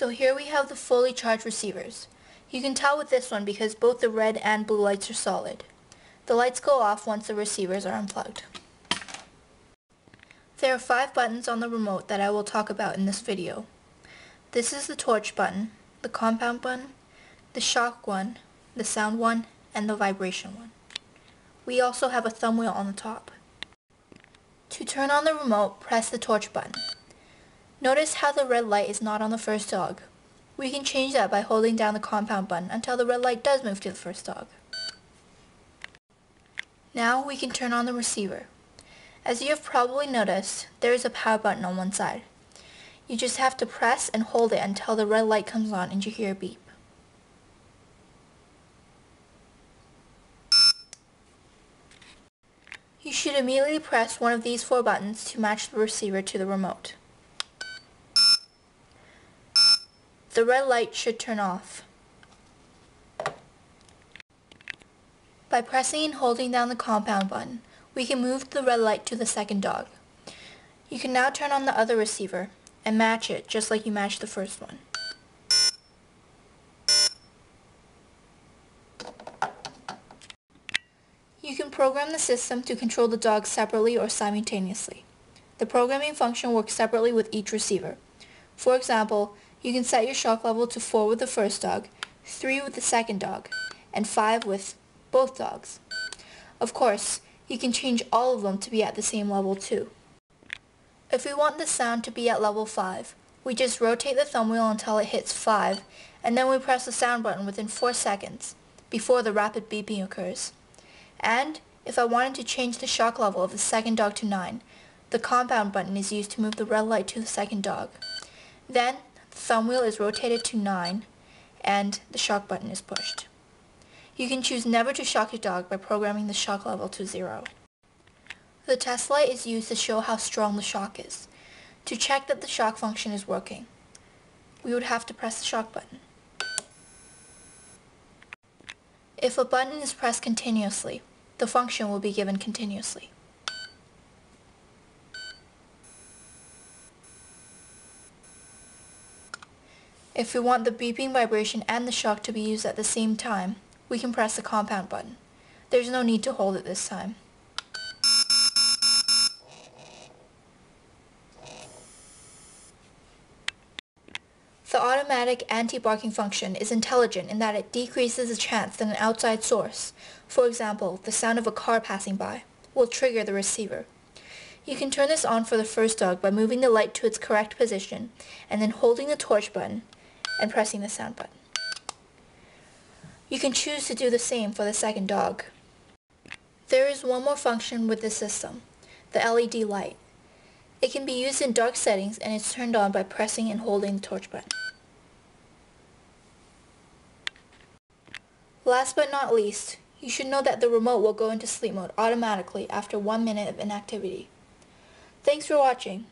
So here we have the fully charged receivers. You can tell with this one because both the red and blue lights are solid. The lights go off once the receivers are unplugged. There are 5 buttons on the remote that I will talk about in this video. This is the torch button, the compound button, the shock one, the sound one, and the vibration one. We also have a thumb wheel on the top. To turn on the remote, press the torch button. Notice how the red light is not on the first dog. We can change that by holding down the compound button until the red light does move to the first dog. Now we can turn on the receiver. As you have probably noticed, there is a power button on one side. You just have to press and hold it until the red light comes on and you hear a beep. You should immediately press one of these 4 buttons to match the receiver to the remote. The red light should turn off. By pressing and holding down the compound button, we can move the red light to the second dog. You can now turn on the other receiver and match it just like you matched the first one. You can program the system to control the dogs separately or simultaneously. The programming function works separately with each receiver. For example, you can set your shock level to 4 with the first dog, 3 with the second dog, and 5 with both dogs. Of course, you can change all of them to be at the same level too. If we want the sound to be at level 5, we just rotate the thumb wheel until it hits 5, and then we press the sound button within 4 seconds, before the rapid beeping occurs. And, if I wanted to change the shock level of the second dog to 9, the compound button is used to move the red light to the second dog. Then, the thumb wheel is rotated to 9, and the shock button is pushed. You can choose never to shock your dog by programming the shock level to 0. The test light is used to show how strong the shock is. To check that the shock function is working, we would have to press the shock button. If a button is pressed continuously, the function will be given continuously. If we want the beeping, vibration, and the shock to be used at the same time, we can press the compound button. There's no need to hold it this time. The automatic anti-barking function is intelligent in that it decreases the chance that an outside source, for example, the sound of a car passing by, will trigger the receiver. You can turn this on for the first dog by moving the light to its correct position and then holding the torch button and pressing the sound button. You can choose to do the same for the second dog. There is one more function with this system, the LED light. It can be used in dark settings and is turned on by pressing and holding the torch button. Last but not least, you should know that the remote will go into sleep mode automatically after 1 minute of inactivity. Thanks for watching.